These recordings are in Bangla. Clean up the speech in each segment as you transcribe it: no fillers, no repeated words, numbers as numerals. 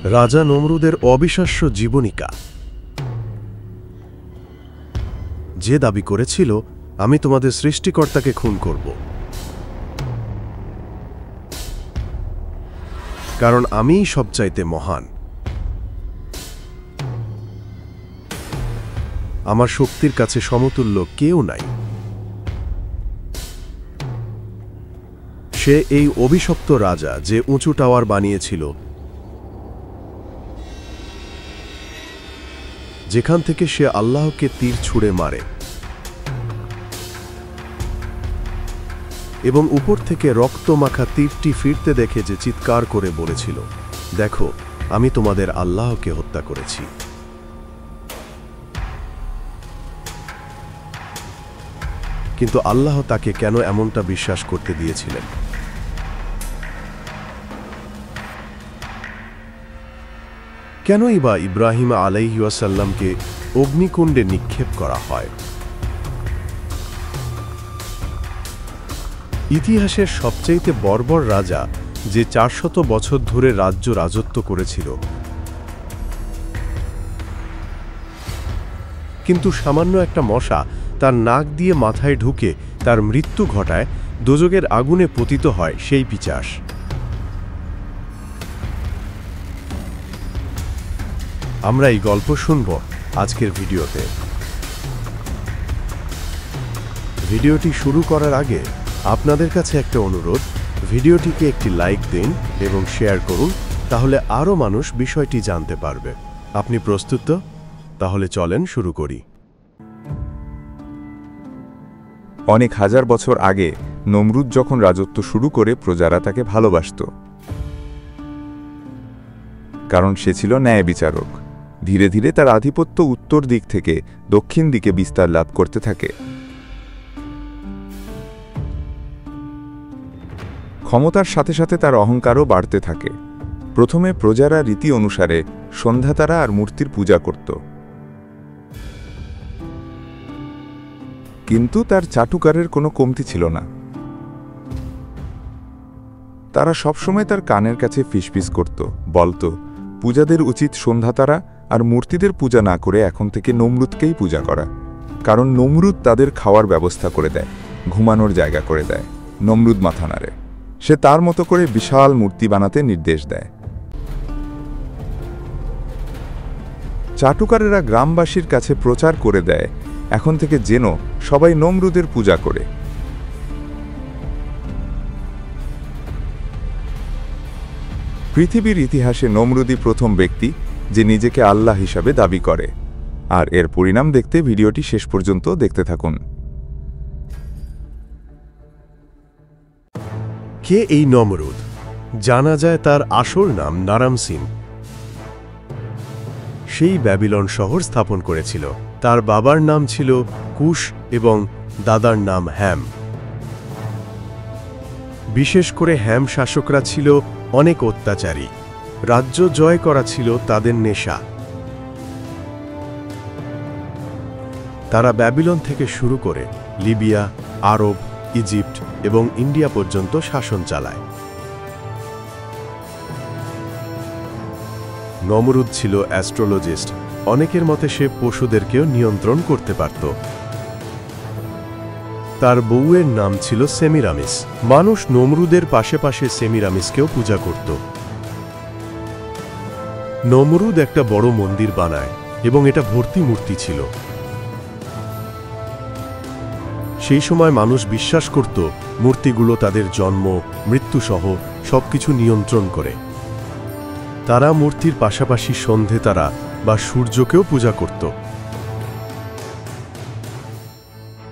রাজা নমরুদের অবিশ্বাস্য জীবনীকা। যে দাবি করেছিল, আমি তোমাদের সৃষ্টিকর্তাকে খুন করব, কারণ আমিই সবচাইতে মহান, আমার শক্তির কাছে সমতুল্য কেউ নাই। সে এই অভিশপ্ত রাজা যে উঁচু টাওয়ার বানিয়েছিল, যেখান থেকে সে আল্লাহকে তীর ছুঁড়ে মারে এবং উপর থেকে রক্তমাখা তীরটি ফিরতে দেখে যে চিৎকার করে বলেছিল, দেখো, আমি তোমাদের আল্লাহকে হত্যা করেছি। কিন্তু আল্লাহ তাকে কেন এমনটা বিশ্বাস করতে দিয়েছিলেন? কেনই বা ইব্রাহিম আলাইহিস সালামকে অগ্নিকুণ্ডে নিক্ষেপ করা হয়? ইতিহাসের সবচেয়ে বর্বর রাজা যে 400 বছর ধরে রাজত্ব করেছিল, কিন্তু সামান্য একটা মশা তার নাক দিয়ে মাথায় ঢুকে তার মৃত্যু ঘটায়, দোজখের আগুনে পতিত হয় সেই পিশাচ। আমরা এই গল্প শুনব আজকের ভিডিওতে। ভিডিওটি শুরু করার আগে আপনাদের কাছে একটা অনুরোধ, ভিডিওটিকে একটি লাইক দিন এবং শেয়ার করুন, তাহলে আরও মানুষ বিষয়টি জানতে পারবে। আপনি প্রস্তুত তো? তাহলে চলেন শুরু করি। অনেক হাজার বছর আগে নমরুদ যখন রাজত্ব শুরু করে, প্রজারা তাকে ভালোবাসত, কারণ সে ছিল ন্যায় বিচারক। ধীরে ধীরে তার আধিপত্য উত্তর দিক থেকে দক্ষিণ দিকে বিস্তার লাভ করতে থাকে। ক্ষমতার সাথে সাথে তার অহংকারও বাড়তে থাকে। প্রথমে প্রজারা রীতি অনুসারে সন্ধ্যাতারা আর মূর্তির পূজা করত, কিন্তু তার চাটুকারের কোনো কমতি ছিল না। তারা সবসময় তার কানের কাছে ফিসফিস করত, বলত, পূজাদের উচিত সন্ধ্যাতারা আর মূর্তিদের পূজা না করে এখন থেকে নমরুদকেই পূজা করা, কারণ নমরুদ তাদের খাওয়ার ব্যবস্থা করে দেয়, ঘুমানোর জায়গা করে দেয়। নমরুদ মাথা নাড়ে, সে তার মতো করে বিশাল মূর্তি বানাতে নির্দেশ দেয়। চাটুকারেরা গ্রামবাসীর কাছে প্রচার করে দেয়, এখন থেকে যেন সবাই নমরুদের পূজা করে। পৃথিবীর ইতিহাসে নমরুদই প্রথম ব্যক্তি যে নিজেকে আল্লাহ হিসাবে দাবি করে। আর এর পরিণাম দেখতে ভিডিওটি শেষ পর্যন্ত দেখতে থাকুন। কে এই নমরুদ? জানা যায় তার আসল নাম নারামসিন। সেই ব্যাবিলন শহর স্থাপন করেছিল। তার বাবার নাম ছিল কুশ এবং দাদার নাম হ্যাম। বিশেষ করে হ্যাম শাসকরা ছিল অনেক অত্যাচারী। রাজ্য জয় করা ছিল তাদের নেশা। তারা ব্যাবিলন থেকে শুরু করে লিবিয়া, আরব, ইজিপ্ট এবং ইন্ডিয়া পর্যন্ত শাসন চালায়। নমরুদ ছিল অ্যাস্ট্রোলজিস্ট। অনেকের মতে সে পশুদেরকেও নিয়ন্ত্রণ করতে পারত। তার বউয়ের নাম ছিল সেমিরামিস। মানুষ নমরুদের পাশে পাশে সেমিরামিসকেও পূজা করত। নমরুদ একটা বড় মন্দির বানায় এবং এটা ভর্তি মূর্তি ছিল। সেই সময় মানুষ বিশ্বাস করত মূর্তিগুলো তাদের জন্ম, মৃত্যুসহ সবকিছু নিয়ন্ত্রণ করে। তারা মূর্তির পাশাপাশি সন্ধে তারা বা সূর্যকেও পূজা করত।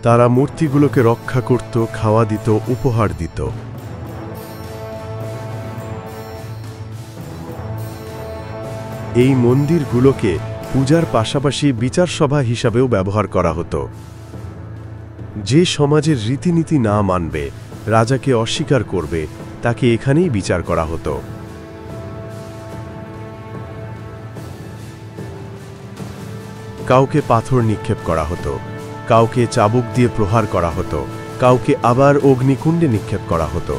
তারা মূর্তিগুলোকে রক্ষা করত, খাওয়া দিত, উপহার দিত। এই মন্দিরগুলোকে পূজার পাশাপাশি বিচার সভা হিসাবেও ব্যবহার করা হতো। যে সমাজের রীতিনীতি না মানবে, রাজাকে অস্বীকার করবে, তাকে এখানেই বিচার করা হতো। কাউকে পাথর নিক্ষেপ করা হতো, কাউকে চাবুক দিয়ে প্রহার করা হতো, কাউকে আবার অগ্নিকুণ্ডে নিক্ষেপ করা হতো।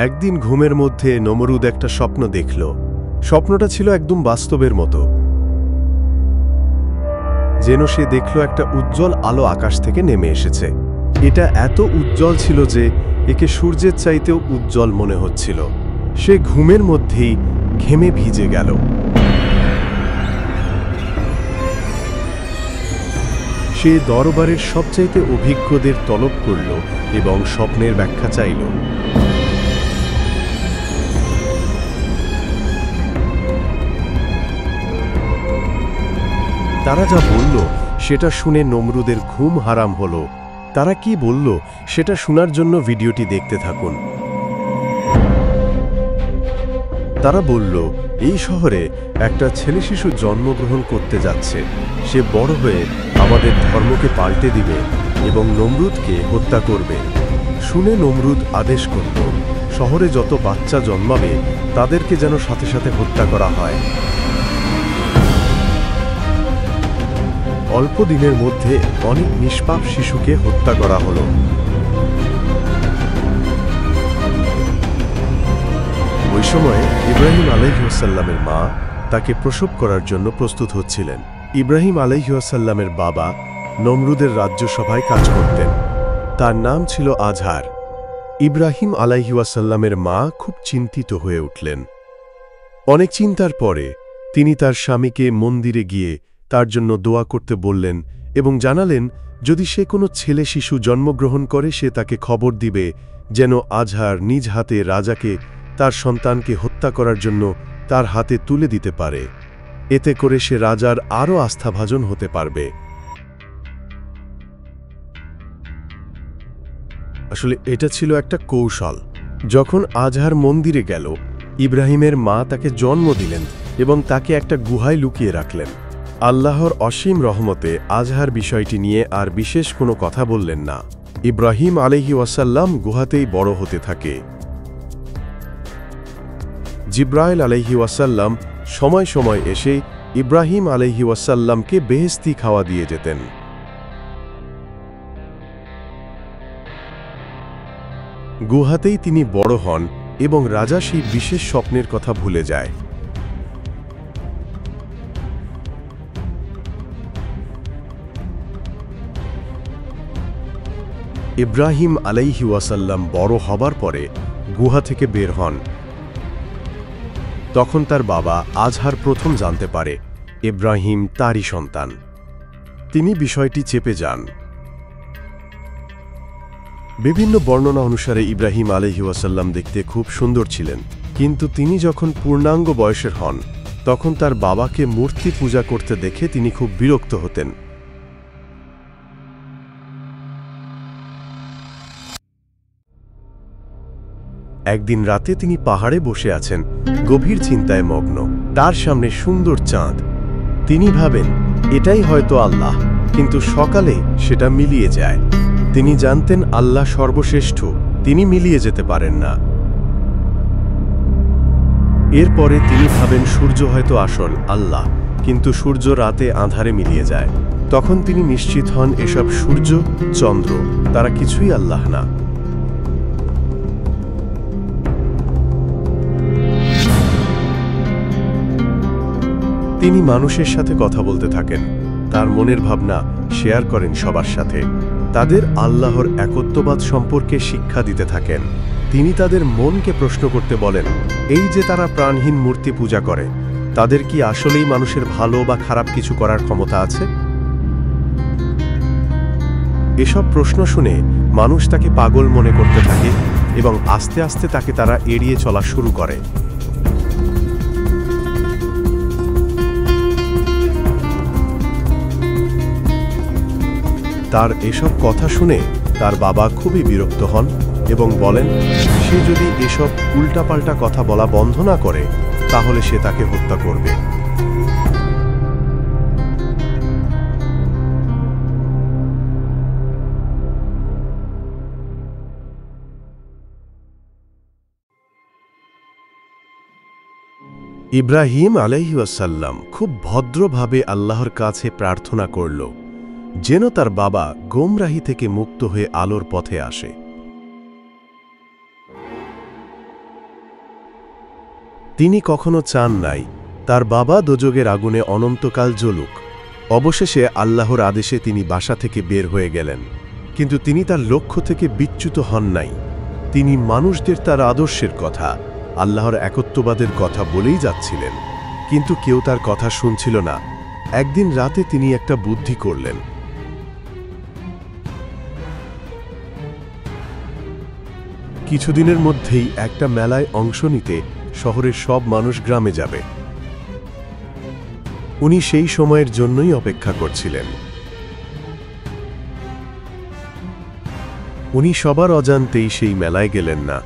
একদিন ঘুমের মধ্যে নমরুদ একটা স্বপ্ন দেখল। স্বপ্নটা ছিল একদম বাস্তবের মতো। যেন সে দেখল একটা উজ্জ্বল আলো আকাশ থেকে নেমে এসেছে। এটা এত উজ্জ্বল ছিল যে একে সূর্যের চাইতেও উজ্জ্বল মনে হচ্ছিল। সে ঘুমের মধ্যেই ঘেমে ভিজে গেল। সে দরবারের সবচাইতে অভিজ্ঞদের তলব করল এবং স্বপ্নের ব্যাখ্যা চাইল। তারা যা বলল সেটা শুনে নমরুদের ঘুম হারাম হলো। তারা কি বলল সেটা শোনার জন্য ভিডিওটি দেখতে থাকুন। তারা বলল, এই শহরে একটা ছেলে শিশু জন্মগ্রহণ করতে যাচ্ছে। সে বড় হয়ে আমাদের ধর্মকে পাল্টে দিবে এবং নমরুদকে হত্যা করবে। শুনে নমরুদ আদেশ করল, শহরে যত বাচ্চা জন্মাবে তাদেরকে যেন সাথে সাথে হত্যা করা হয়। অল্প দিনের মধ্যে অনেক নিষ্পাপ শিশুকে হত্যা করা হলো। ওই সময় ইব্রাহিম আলাইহিওয়াসাল্লামের মা তাকে প্রসব করার জন্য প্রস্তুত হচ্ছিলেন। ইব্রাহিম আলাইহিওয়াসাল্লামের বাবা নমরুদের রাজ্যসভায় কাজ করতেন। তার নাম ছিল আজহার। ইব্রাহিম আলাইহিওয়াসাল্লামের মা খুব চিন্তিত হয়ে উঠলেন। অনেক চিন্তার পরে তিনি তার স্বামীকে মন্দিরে গিয়ে তার জন্য দোয়া করতে বললেন এবং জানালেন যদি সে কোনো ছেলে শিশু জন্মগ্রহণ করে সে তাকে খবর দিবে যেন আজহার নিজ হাতে রাজাকে তার সন্তানকে হত্যা করার জন্য তার হাতে তুলে দিতে পারে। এতে করে সে রাজার আরও আস্থাভাজন হতে পারবে। আসলে এটা ছিল একটা কৌশল। যখন আজহার মন্দিরে গেল, ইব্রাহিমের মা তাকে জন্ম দিলেন এবং তাকে একটা গুহায় লুকিয়ে রাখলেন। আল্লাহর অসীম রহমতে আজহার বিষয়টি নিয়ে আর বিশেষ কোনো কথা বললেন না। ইব্রাহিম আলাইহিওয়াসাল্লাম গুহাতেই বড় হতে থাকে। জিব্রাইল আলাইহিওয়াসাল্লাম সময় সময় এসে ইব্রাহিম আলাইহিওয়াসাল্লামকে বেহেশতি খাওয়া দিয়ে যেতেন। গুহাতেই তিনি বড় হন এবং রাজা সেই বিশেষ স্বপ্নের কথা ভুলে যায়। ইব্রাহিম আলাইহিওয়াসাল্লাম বড় হবার পরে গুহা থেকে বের হন। তখন তার বাবা আজহার প্রথম জানতে পারে ইব্রাহিম তারই সন্তান। তিনি বিষয়টি চেপে যান। বিভিন্ন বর্ণনা অনুসারে ইব্রাহিম আলাইহিওয়াসাল্লাম দেখতে খুব সুন্দর ছিলেন, কিন্তু তিনি যখন পূর্ণাঙ্গ বয়সের হন তখন তার বাবাকে মূর্তি পূজা করতে দেখে তিনি খুব বিরক্ত হতেন। একদিন রাতে তিনি পাহাড়ে বসে আছেন, গভীর চিন্তায় মগ্ন। তার সামনে সুন্দর চাঁদ। তিনি ভাবেন এটাই হয়তো আল্লাহ, কিন্তু সকালে সেটা মিলিয়ে যায়। তিনি জানতেন আল্লাহ সর্বশ্রেষ্ঠ, তিনি মিলিয়ে যেতে পারেন না। এরপরে তিনি ভাবেন সূর্য হয়তো আসল আল্লাহ, কিন্তু সূর্য রাতে আঁধারে মিলিয়ে যায়। তখন তিনি নিশ্চিত হন এসব সূর্য চন্দ্র তারা কিছুই আল্লাহ না। তিনি মানুষের সাথে কথা বলতে থাকেন, তার মনের ভাবনা শেয়ার করেন সবার সাথে। তাদের আল্লাহর একত্ববাদ সম্পর্কে শিক্ষা দিতে থাকেন। তিনি তাদের মনকে প্রশ্ন করতে বলেন, এই যে তারা প্রাণহীন মূর্তি পূজা করে, তাদের কি আসলেই মানুষের ভালো বা খারাপ কিছু করার ক্ষমতা আছে? এসব প্রশ্ন শুনে মানুষ তাকে পাগল মনে করতে থাকে এবং আস্তে আস্তে তাকে তারা এড়িয়ে চলা শুরু করে। তার এসব কথা শুনে তার বাবা খুবই বিরক্ত হন এবং বলেন সে যদি এসব উল্টাপাল্টা কথা বলা বন্ধ না করে তাহলে সে তাকে হত্যা করবে। ইব্রাহিম আলাইহিওয়াসাল্লাম খুব ভদ্রভাবে আল্লাহর কাছে প্রার্থনা করল যেন তার বাবা গোমরাহি থেকে মুক্ত হয়ে আলোর পথে আসে। তিনি কখনো চান নাই তার বাবা দোজখের আগুনে অনন্তকাল জ্বলুক। অবশেষে আল্লাহর আদেশে তিনি বাসা থেকে বের হয়ে গেলেন, কিন্তু তিনি তার লক্ষ্য থেকে বিচ্যুত হন নাই। তিনি মানুষদের তার আদর্শের কথা, আল্লাহর একত্ববাদের কথা বলেই যাচ্ছিলেন, কিন্তু কেউ তার কথা শুনছিল না। একদিন রাতে তিনি একটা বুদ্ধি করলেন। কিছুদিনের মধ্যেই একটা মেলায় অংশ নিতে শহরের সব মানুষ গ্রামে যাবে। উনি সেই সময়ের জন্যই অপেক্ষা করছিলেন। উনি সবার অজান্তেই সেই মেলায় গেলেন না।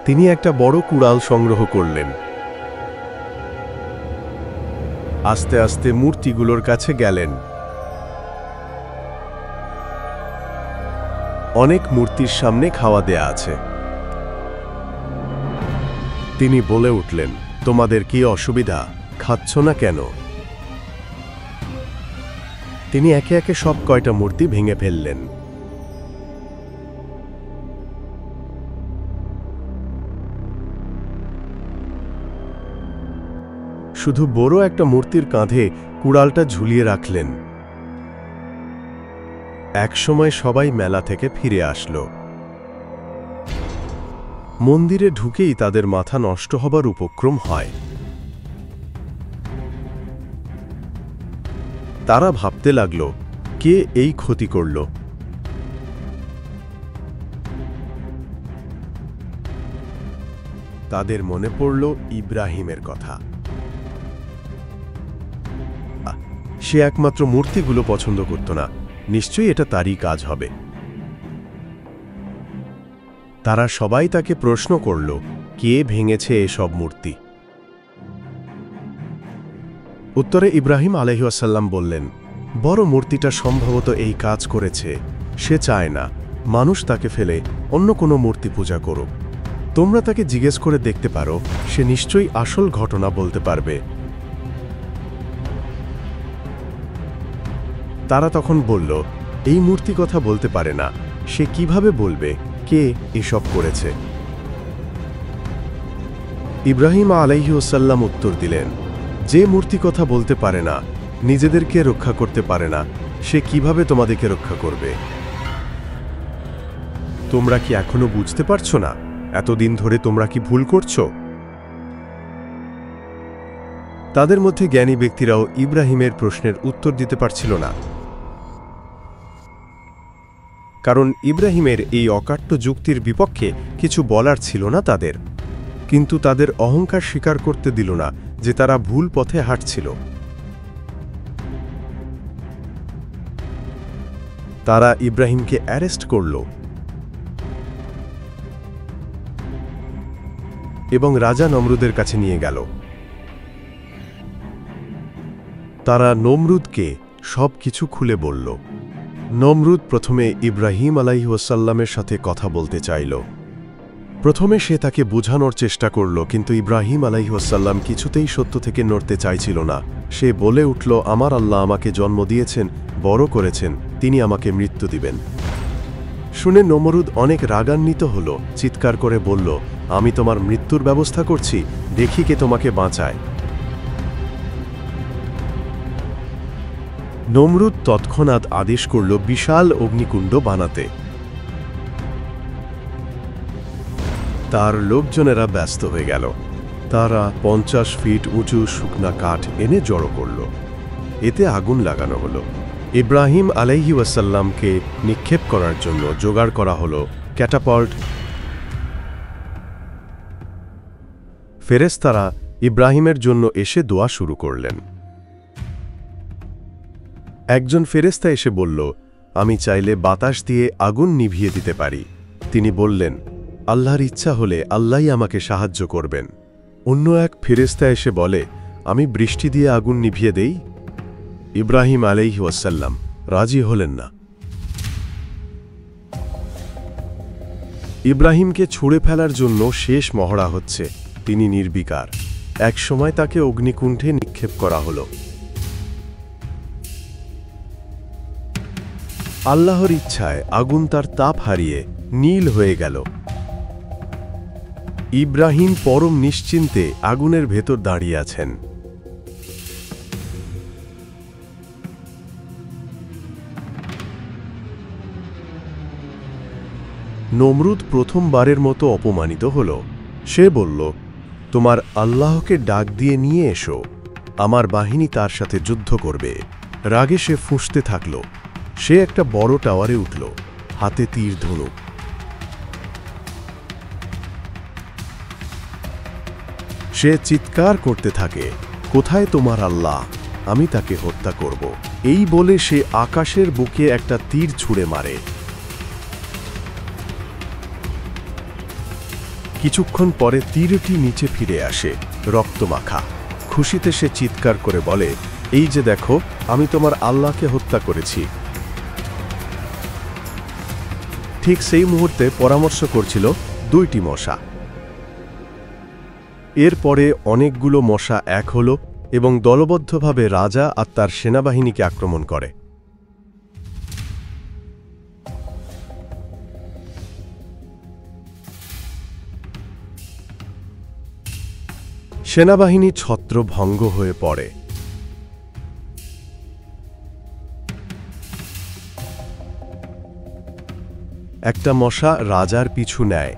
তিনি একটা বড় কুড়াল সংগ্রহ করলেন। আস্তে আস্তে মূর্তিগুলোর কাছে গেলেন। অনেক মূর্তির সামনে খাওয়া দেয়া আছে। তিনি বলে উঠলেন, তোমাদের কি অসুবিধা, খাচ্ছ না কেন? তিনি একে একে সব কয়টা মূর্তি ভেঙে ফেললেন। শুধু বড় একটা মূর্তির কাঁধে কুড়ালটা ঝুলিয়ে রাখলেন। একসময় সবাই মেলা থেকে ফিরে আসলো। মন্দিরে ঢুকেই তাদের মাথা নষ্ট হবার উপক্রম হয়। তারা ভাবতে লাগল, কে এই ক্ষতি করল? তাদের মনে পড়ল ইব্রাহিমের কথা। সে একমাত্র মূর্তিগুলো পছন্দ করত না, নিশ্চয়ই এটা তারই কাজ হবে। তারা সবাই তাকে প্রশ্ন করল, কে ভেঙেছে এসব মূর্তি? উত্তরে ইব্রাহিম আলাইহিস সালাম বললেন, বড় মূর্তিটা সম্ভবত এই কাজ করেছে। সে চায় না মানুষ তাকে ফেলে অন্য কোনো মূর্তি পূজা করুক। তোমরা তাকে জিজ্ঞেস করে দেখতে পারো, সে নিশ্চয়ই আসল ঘটনা বলতে পারবে। তারা তখন বলল, এই মূর্তি কথা বলতে পারে না, সে কিভাবে বলবে কে এসব করেছে? ইব্রাহিম আলাইহিস সালাম উত্তর দিলেন, যে মূর্তি কথা বলতে পারে না, নিজেদেরকে রক্ষা করতে পারে না, সে কিভাবে তোমাদেরকে রক্ষা করবে? তোমরা কি এখনো বুঝতে পারছো না? এতদিন ধরে তোমরা কি ভুল করছো? তাদের মধ্যে জ্ঞানী ব্যক্তিরাও ইব্রাহিমের প্রশ্নের উত্তর দিতে পারছিল না, কারণ ইব্রাহিমের এই অকাট্য যুক্তির বিপক্ষে কিছু বলার ছিল না তাদের। কিন্তু তাদের অহংকার স্বীকার করতে দিল না যে তারা ভুল পথে হাঁটছিল। তারা ইব্রাহিমকে অ্যারেস্ট করল এবং রাজা নমরুদের কাছে নিয়ে গেল। তারা নমরুদকে সবকিছু খুলে বলল। নমরুদ প্রথমে ইব্রাহিম আলাইহিস সালামের সাথে কথা বলতে চাইল। প্রথমে সে তাকে বোঝানোর চেষ্টা করল, কিন্তু ইব্রাহিম আলাইহিস সালাম কিছুতেই সত্য থেকে নড়তে চাইছিল না। সে বলে উঠল, আমার আল্লাহ আমাকে জন্ম দিয়েছেন, বড় করেছেন, তিনি আমাকে মৃত্যু দিবেন। শুনে নমরুদ অনেক রাগান্বিত হল, চিৎকার করে বলল, আমি তোমার মৃত্যুর ব্যবস্থা করছি, দেখি কে তোমাকে বাঁচায়। নমরুদ তৎক্ষণাৎ আদেশ করল বিশাল অগ্নিকুণ্ড বানাতে। তার লোকজনেরা ব্যস্ত হয়ে গেল। তারা 50 ফিট উঁচু শুকনা কাঠ এনে জড়ো করল। এতে আগুন লাগানো হলো। ইব্রাহিম আলাইহিস সালামকে নিক্ষেপ করার জন্য জোগাড় করা হলো ক্যাটাপাল্ট। ফেরেশতারা ইব্রাহিমের জন্য এসে দোয়া শুরু করলেন। একজন ফেরেশতা এসে বলল, আমি চাইলে বাতাস দিয়ে আগুন নিভিয়ে দিতে পারি। তিনি বললেন, আল্লাহর ইচ্ছা হলে আল্লাহই আমাকে সাহায্য করবেন। অন্য এক ফেরেশতা এসে বলে, আমি বৃষ্টি দিয়ে আগুন নিভিয়ে দেই। ইব্রাহিম আলাইহিস সালাম রাজি হলেন না। ইব্রাহিমকে ছুঁড়ে ফেলার জন্য শেষ মহড়া হচ্ছে, তিনি নির্বিকার। একসময় তাকে অগ্নিকুণ্ঠে নিক্ষেপ করা হলো। আল্লাহর ইচ্ছায় আগুন তার তাপ হারিয়ে নীল হয়ে গেল। ইব্রাহিম পরম নিশ্চিন্তে আগুনের ভেতর দাঁড়িয়ে আছেন। নমরুদ প্রথমবারের মতো অপমানিত হল। সে বলল, তোমার আল্লাহকে ডাক দিয়ে নিয়ে এসো, আমার বাহিনী তার সাথে যুদ্ধ করবে। রাগে সে ফুঁসতে থাকল। সে একটা বড় টাওয়ারে উঠল, হাতে তীর ধনুক। সে চিৎকার করতে থাকে, কোথায় তোমার আল্লাহ? আমি তাকে হত্যা করব। এই বলে সে আকাশের বুকে একটা তীর ছুঁড়ে মারে। কিছুক্ষণ পরে তীরটি নিচে ফিরে আসে, রক্তমাখা। খুশিতে সে চিৎকার করে বলে, এই যে দেখো, আমি তোমার আল্লাহকে হত্যা করেছি। ঠিক সেই মুহূর্তে পরামর্শ করছিল 2টি মশা। এরপরে অনেকগুলো মশা এক হল এবং দলবদ্ধভাবে রাজা আর তার সেনাবাহিনীকে আক্রমণ করে। সেনাবাহিনী ছত্রভঙ্গ হয়ে পড়ে। একটা মশা রাজার পিছু নেয়।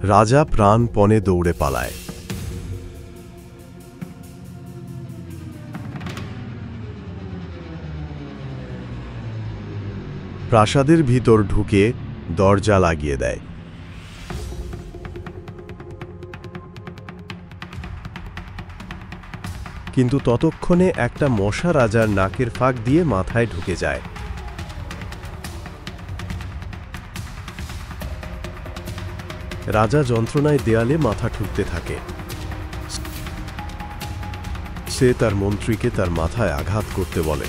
রাজা প্রাণপণে দৌড়ে পালায়। প্রাসাদের ভিতর ঢুকে দরজা লাগিয়ে দেয়। কিন্তু ততক্ষণে একটা মশা রাজার নাকের ফাঁক দিয়ে মাথায় ঢুকে যায়। রাজা যন্ত্রণায় দেয়ালে মাথা ঠুকতে থাকে। সে তার মন্ত্রীকে তার মাথায় আঘাত করতে বলে।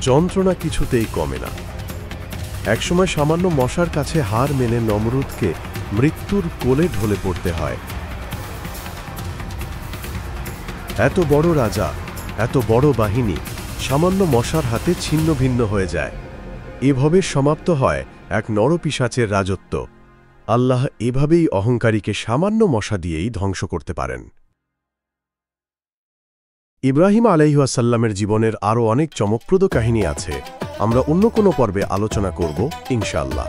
যন্ত্রণা কিছুতেই কমে না। একসময় সামান্য মশার কাছে হার মেনে নমরুদকে মৃত্যুর কোলে ঢলে পড়তে হয়। এত বড় রাজা, এত বড় বাহিনী সামান্য মশার হাতে ছিন্ন ভিন্ন হয়ে যায়। এভাবে সমাপ্ত হয় এক নরপিশাচের রাজত্ব। আল্লাহ এভাবেই অহংকারীকে সামান্য মশা দিয়েই ধ্বংস করতে পারেন। ইব্রাহিম আলাইহিসসালামের জীবনের আরও অনেক চমকপ্রদ কাহিনী আছে, আমরা অন্য কোনো পর্বে আলোচনা করব ইনশাআল্লাহ।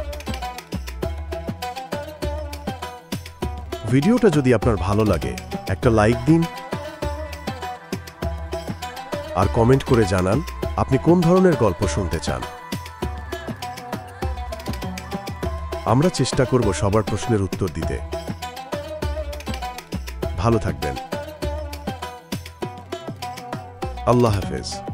ভিডিওটা যদি আপনার ভালো লাগে একটা লাইক দিন আর কমেন্ট করে জানান আপনি কোন ধরনের গল্প শুনতে চান। আমরা চেষ্টা করব সবার প্রশ্নের উত্তর দিতে। ভালো থাকবেন। আল্লাহ হাফেজ।